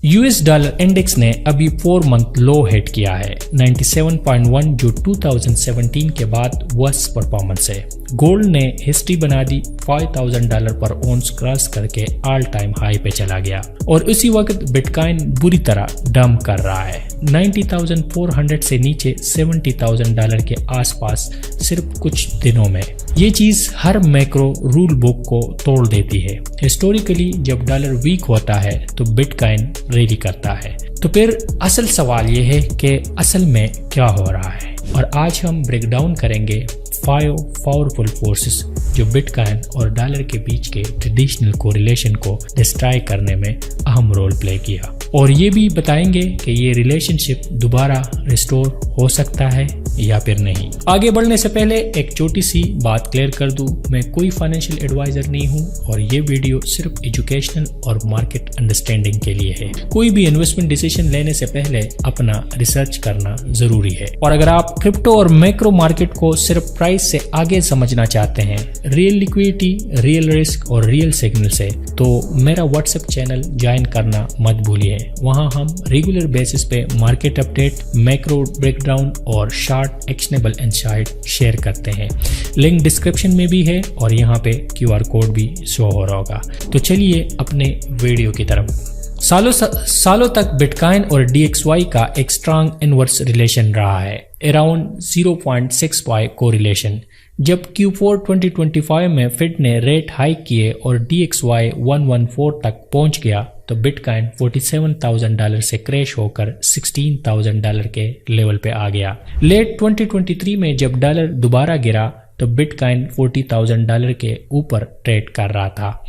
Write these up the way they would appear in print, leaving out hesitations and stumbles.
US dollar index ने अभी 4 month लो hit किया है 97.1, जो 2017 के बाद वर्स्ट परफॉर्मेंस है। गोल्ड ने हिस्ट्री बना दी, $5,000 पर औंस क्रॉस करके ऑल टाइम हाई पे चला गया और उसी वक्त बिटकॉइन बुरी तरह डंप कर रहा है 90,400 से नीचे $70,000 के आसपास सिर्फ कुछ दिनों में। ये चीज हर मैक्रो रूल बुक को तोड़ देती है। हिस्टोरिकली जब डॉलर वीक होता है तो बिटकॉइन रैली करता है। तो फिर असल सवाल ये है कि असल में क्या हो रहा है, और आज हम ब्रेक डाउन करेंगे 5 पावरफुल फोर्सेस जो बिटकॉइन और डॉलर के बीच के ट्रेडिशनल कोरिलेशन को डिस्ट्रॉय करने में अहम रोल प्ले किया, और ये भी बताएंगे कि ये रिलेशनशिप दोबारा रिस्टोर हो सकता है या फिर नहीं। आगे बढ़ने से पहले एक छोटी सी बात क्लियर कर दूं, मैं कोई फाइनेंशियल एडवाइजर नहीं हूं और ये वीडियो सिर्फ एजुकेशनल और मार्केट अंडरस्टैंडिंग के लिए है। कोई भी इन्वेस्टमेंट डिसीजन लेने से पहले अपना रिसर्च करना जरूरी है। और अगर आप क्रिप्टो और मैक्रो मार्केट को सिर्फ प्राइस से आगे समझना चाहते हैं, रियल लिक्विडिटी, रियल रिस्क और रियल सिग्नल से, तो मेरा व्हाट्सएप चैनल ज्वाइन करना मत भूलिए। वहां हम रेगुलर बेसिस पे मार्केट अपडेट, मैक्रो ब्रेकडाउन और शार्ट एक्शनेबल इनसाइट शेयर करते हैं। लिंक डिस्क्रिप्शन में भी है और यहाँ पे QR कोड भी शो हो रहा होगा। तो चलिए अपने वीडियो की तरफ। सालों तक बिटकॉइन और DXY का एक स्ट्रांग इनवर्स रिलेशन रहा है, अराउंड 0.65 कोरिलेशन। जब Q4 2025 में फेड ने रेट हाइक किए और DXY 114 तक पहुंच गया तो बिटकॉइन $47,000 से क्रैश होकर $16,000 के लेवल पे आ गया। लेट 2023 में जब डॉलर दोबारा गिरा तो बिटकॉइन $40,000 के ऊपर ट्रेड कर रहा था।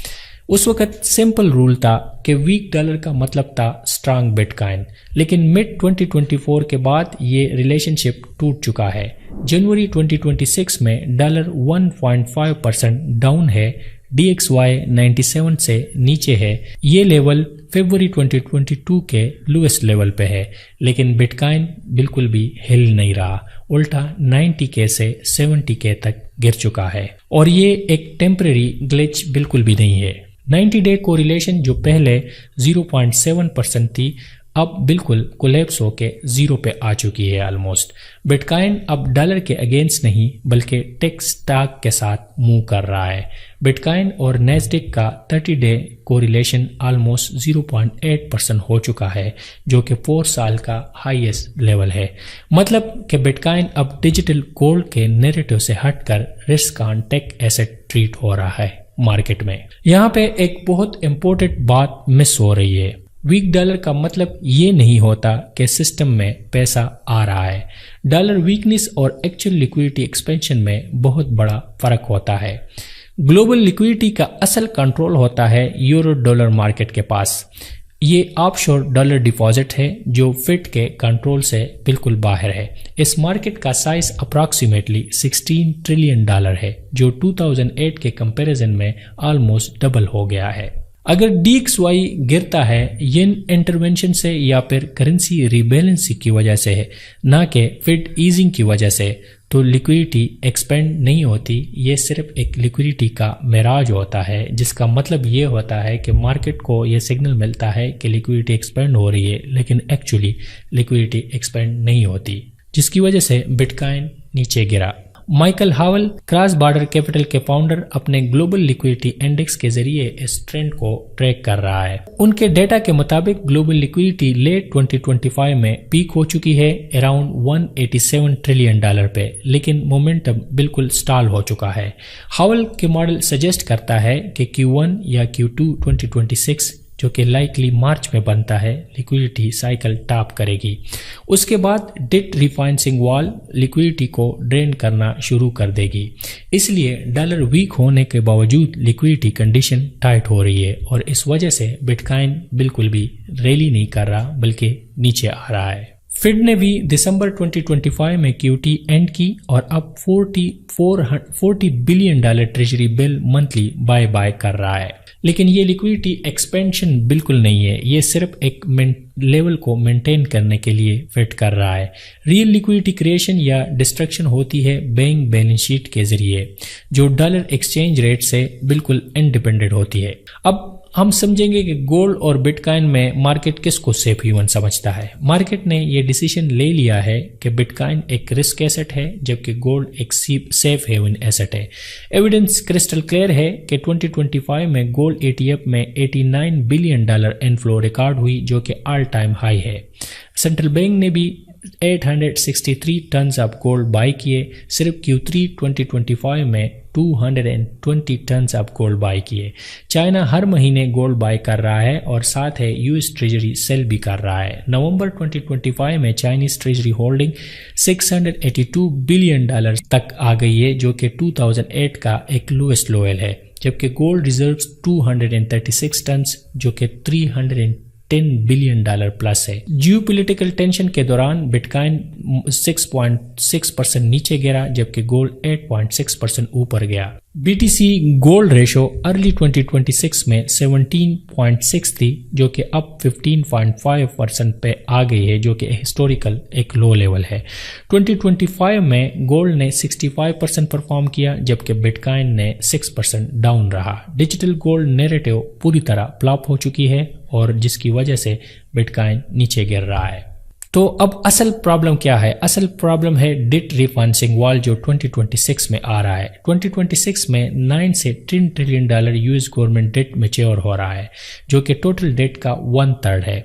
उस वक्त सिंपल रूल था कि वीक डॉलर का मतलब था स्ट्रांग बिटकॉइन, लेकिन मिड 2024 के बाद ये रिलेशनशिप टूट चुका है। जनवरी 2026 में डॉलर 1.5% डाउन है, DXY 97 से नीचे है। ये लेवल फरवरी 2022 के लोएस्ट लेवल पे है, लेकिन बिटकॉइन बिल्कुल भी हिल नहीं रहा, उल्टा 90K से 70K तक गिर चुका है। और ये एक टेम्परेरी ग्लिच बिल्कुल भी नहीं है। 90 डे कोरिलेशन जो पहले 0.7% थी, अब बिल्कुल कोलैप्स होके 0 पे आ चुकी है ऑलमोस्ट। बिटकॉइन अब डॉलर के अगेंस्ट नहीं बल्कि टेक स्टॉक के साथ मूव कर रहा है। बिटकॉइन और नेस्डेक का 30 डे कोरिलेशन ऑलमोस्ट 0.8% हो चुका है, जो कि 4 साल का हाईएस्ट लेवल है। मतलब कि बिटकॉइन अब डिजिटल गोल्ड के नैरेटिव से हटकर risk on tech asset treat हो रहा है मार्केट में। यहाँ पे एक बहुत इंपॉर्टेंट बात मिस हो रही है। वीक डॉलर का मतलब ये नहीं होता कि सिस्टम में पैसा आ रहा है। डॉलर वीकनेस और एक्चुअल लिक्विडिटी एक्सपेंशन में बहुत बड़ा फर्क होता है। ग्लोबल लिक्विडिटी का असल कंट्रोल होता है यूरो डॉलर मार्केट के पास। ये ऑफशोर डॉलर डिपॉजिट है जो फेड के कंट्रोल से बिल्कुल बाहर है। इस मार्केट का साइज अप्रॉक्सीमेटली $16 ट्रिलियन है, जो 2008 के कंपैरिजन में ऑलमोस्ट डबल हो गया है। अगर DXY गिरता है येन इंटरवेंशन से या फिर करेंसी रीबैलेंसिंग की वजह से है, ना कि फेड ईजिंग की वजह से, तो लिक्विडिटी एक्सपेंड नहीं होती। ये सिर्फ एक लिक्विडिटी का मिराज होता है, जिसका मतलब ये होता है कि मार्केट को ये सिग्नल मिलता है कि लिक्विडिटी एक्सपेंड हो रही है, लेकिन एक्चुअली लिक्विडिटी एक्सपेंड नहीं होती, जिसकी वजह से बिटकॉइन नीचे गिरा। Michael Howell, cross border capital के फाउंडर, अपने ग्लोबल लिक्विडिटी इंडेक्स के जरिए इस ट्रेंड को ट्रैक कर रहा है। उनके डेटा के मुताबिक ग्लोबल लिक्विडिटी लेट 2025 में पीक हो चुकी है अराउंड $187 ट्रिलियन पे, लेकिन मोमेंटम बिल्कुल स्टॉल हो चुका है। हावल के मॉडल सजेस्ट करता है कि Q1 या Q2 2026, जो कि लाइकली मार्च में बनता है, लिक्विडिटी साइकिल टॉप करेगी। उसके बाद डेट रिफाइनेंसिंग वॉल लिक्विडिटी को ड्रेन करना शुरू कर देगी। इसलिए डॉलर वीक होने के बावजूद लिक्विडिटी कंडीशन टाइट हो रही है और इस वजह से बिटकॉइन बिल्कुल भी रैली नहीं कर रहा बल्कि नीचे आ रहा है। फेड ने भी दिसंबर 2025 में QT एंड की और अब $40 billion treasury bill monthly buy कर रहा है। लेकिन ये लिक्विडिटी एक्सपेंशन बिल्कुल नहीं है, ये सिर्फ एक लेवल को मेंटेन करने के लिए फिट कर रहा है। रियल लिक्विडिटी क्रिएशन या डिस्ट्रक्शन होती है बैंक बैलेंस शीट के जरिए, जो डॉलर एक्सचेंज रेट से बिल्कुल इंडिपेंडेंट होती है। अब हम समझेंगे कि गोल्ड और बिटकॉइन में मार्केट किसको सेफ हेवन समझता है। मार्केट ने यह डिसीजन ले लिया है कि बिटकॉइन एक रिस्क एसेट है जबकि गोल्ड एक सेफ हेवन एसेट है। एविडेंस क्रिस्टल क्लियर है कि 2025 में गोल्ड ETF में $89 बिलियन इनफ्लो रिकॉर्ड हुई जो कि ऑल टाइम हाई है। सेंट्रल बैंक ने भी 863 टन ऑफ गोल्ड बाई किए। सिर्फ Q3 2025 में 220 टन ऑफ गोल्ड बाई किए। चाइना हर महीने गोल्ड बाई कर रहा है और साथ है US ट्रेजरी सेल भी कर रहा है। नवंबर 2025 में चाइनीज ट्रेजरी होल्डिंग $682 बिलियन तक आ गई है जो कि 2008 का एक लोएस्ट लेवल है, जबकि गोल्ड रिजर्व्स 236 टन जो कि $310 बिलियन प्लस है। जियोपॉलिटिकल टेंशन के दौरान बिटकॉइन 6.6% नीचे गिरा जबकि गोल्ड 8.6% ऊपर गया। BTC गोल्ड रेशो अर्ली 2026 में 17.6 थी जो कि अब 15.5% पे आ गई है जो कि हिस्टोरिकल एक लो लेवल है। 2025 में गोल्ड ने 65% परफॉर्म किया जबकि बिटकॉइन ने 6% डाउन रहा। डिजिटल गोल्ड नैरेटिव पूरी तरह फ्लॉप हो चुकी है और जिसकी वजह से बिटकॉइन नीचे गिर रहा है। तो अब असल प्रॉब्लम क्या है? असल प्रॉब्लम है डेट रिफाइनेंसिंग वॉल जो 2026 में आ रहा है। 2026 में 9 से $10 trillion US government debt mature हो रहा है जो कि टोटल डेट का 1/3 है,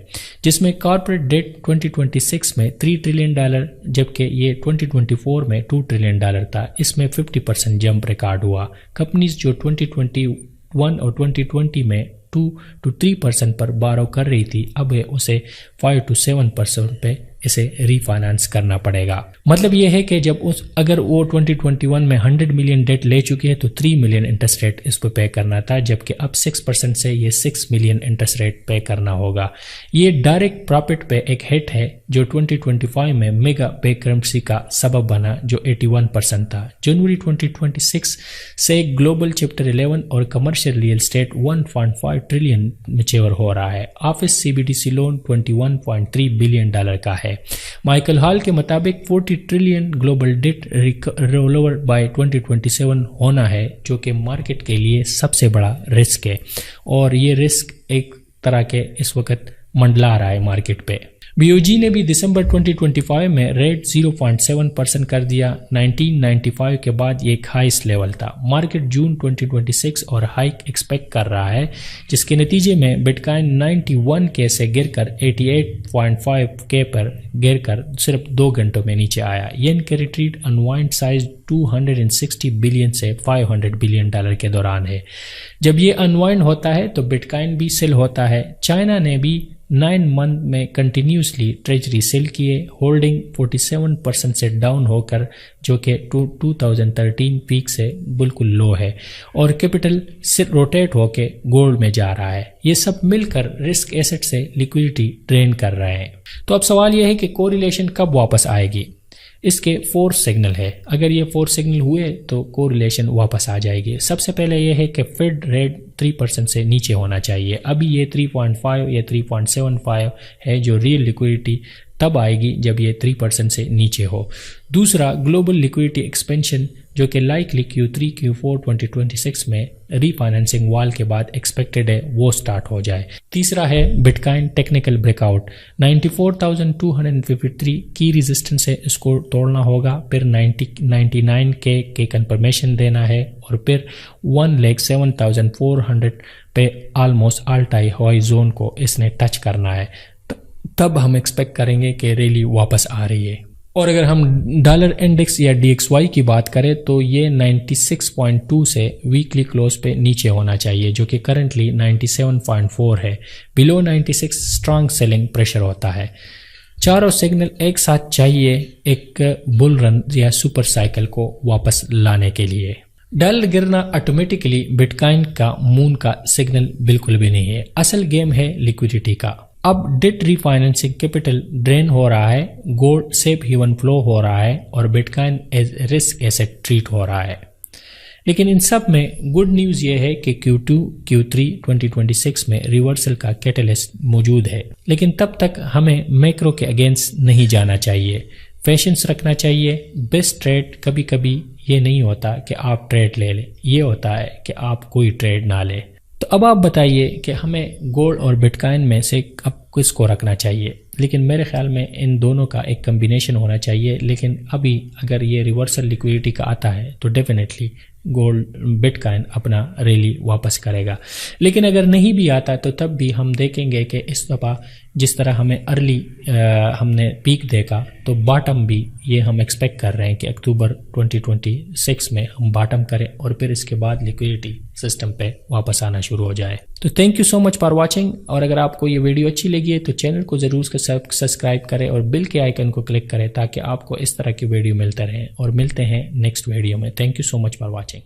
जिसमें कॉर्पोरेट डेट 2026 में $3 ट्रिलियन जबकि ये 2024 में $2 ट्रिलियन था। इसमें 50% जंप रिकॉर्ड हुआ। कंपनीज जो 2021 और 2020 में 2 to 3% पर बारो कर रही थी अब उसे 5 to 7% पे इसे रीफाइनेंस करना पड़ेगा। मतलब यह है कि जब अगर वो 2021 में 100 मिलियन डेट ले चुकी है तो 3 मिलियन इंटरेस्ट रेट इस पर पे करना था, जबकि अब 6% से ये 6 मिलियन इंटरेस्ट रेट पे करना होगा। ये डायरेक्ट प्रॉफिट पे एक हिट है जो 2025 में मेगा बैंक्रप्सी का सबब बना जो 81% था। जनवरी 2026 से ग्लोबल चैप्टर 11 और commercial real estate 1.5 trillion mature हो रहा है। ऑफिस CBDC लोन $21.3 बिलियन का है। माइकल हॉल के मुताबिक 40 trillion global debt rollover by 2027 होना है जो कि मार्केट के लिए सबसे बड़ा रिस्क है और ये रिस्क एक तरह के इस वक्त मंडला रहा है मार्केट पे। BOJ ने भी दिसंबर 2025 में रेट 0.7% कर दिया। 1995 के बाद ये एक हाईएस्ट लेवल था। मार्केट जून 2026 और हाइक एक्सपेक्ट कर रहा है जिसके नतीजे में बिटकॉइन 91K से गिरकर 88.5K पर गिरकर सिर्फ 2 घंटों में नीचे आया। येन के रिट्रीट अनवाइंड साइज 260 बिलियन से $500 बिलियन के दौरान है। जब ये अनवाइंड होता है तो बिटकॉइन भी सेल होता है। चाइना ने भी 9 मंथ में कंटिन्यूसली ट्रेजरी सेल किए। होल्डिंग 47% से डाउन होकर जो कि 2013 पीक से बिल्कुल लो है और कैपिटल से रोटेट होके गोल्ड में जा रहा है। ये सब मिलकर रिस्क एसेट से लिक्विडिटी ड्रेन कर रहे हैं। तो अब सवाल यह है कि कोरिलेशन कब वापस आएगी? इसके 4 सिग्नल है। अगर ये 4 सिग्नल हुए तो कोरिलेशन वापस आ जाएगी। सबसे पहले ये है कि फेड रेट 3% से नीचे होना चाहिए। अभी ये 3.5 या 3.75 है जो रियल लिक्विडिटी तब आएगी जब ये 3% से नीचे हो। दूसरा, ग्लोबल लिक्विडिटी एक्सपेंशन जो कि लाइकली Q3 Q4 2026 में रीफाइनेंसिंग वॉल के बाद एक्सपेक्टेड है वो स्टार्ट हो जाए। तीसरा है बिटकॉइन टेक्निकल ब्रेकआउट 94,253 की रेजिस्टेंस है, इसको तोड़ना होगा। फिर 99K के कंफर्मेशन देना है और फिर 1,07,400 पे almost all time high zone को इसने टच करना है। तब हम एक्सपेक्ट करेंगे कि रैली वापस आ रही है। और अगर हम डॉलर इंडेक्स या DXY की बात करें तो ये 96.2 से वीकली क्लोज पे नीचे होना चाहिए जो कि करंटली 97.4 है। बिलो 96 स्ट्रांग सेलिंग प्रेशर होता है। चारों सिग्नल एक साथ चाहिए एक बुल रन या सुपर साइकिल को वापस लाने के लिए। डॉलर गिरना ऑटोमेटिकली बिटकॉइन का मून का सिग्नल बिल्कुल भी नहीं है। असल गेम है लिक्विडिटी का। अब डेट रीफाइनेंसिंग कैपिटल ड्रेन हो रहा है, गोल्ड सेफ हेवन फ्लो हो रहा है और bitcoin as risk asset treat हो रहा है। लेकिन इन सब में गुड न्यूज ये है कि Q2 Q3 2026 में रिवर्सल का कैटलिस्ट मौजूद है। लेकिन तब तक हमें मैक्रो के अगेंस्ट नहीं जाना चाहिए, पेशेंस रखना चाहिए। बेस्ट ट्रेड कभी कभी ये नहीं होता कि आप ट्रेड ले लें, ये होता है कि आप कोई ट्रेड ना लें। तो अब आप बताइए कि हमें गोल्ड और बिटकॉइन में से अब किसको रखना चाहिए। लेकिन मेरे ख्याल में इन दोनों का एक कम्बिनेशन होना चाहिए। लेकिन अभी अगर ये रिवर्सल लिक्विडिटी का आता है तो डेफिनेटली गोल्ड बिटकॉइन अपना रैली वापस करेगा। लेकिन अगर नहीं भी आता तो तब भी हम देखेंगे कि इस दफ़ा जिस तरह हमें अर्ली हमने पीक देखा तो बॉटम भी ये हम एक्सपेक्ट कर रहे हैं कि अक्टूबर 2026 में हम बॉटम करें और फिर इसके बाद लिक्विडिटी सिस्टम पे वापस आना शुरू हो जाए। तो thank you so much for watching. और अगर आपको ये वीडियो अच्छी लगी है तो चैनल को ज़रूर सब्सक्राइब करें और बिल के आइकन को क्लिक करें ताकि आपको इस तरह की वीडियो मिलते रहें। और मिलते हैं नेक्स्ट वीडियो में। Thank you so much for watching.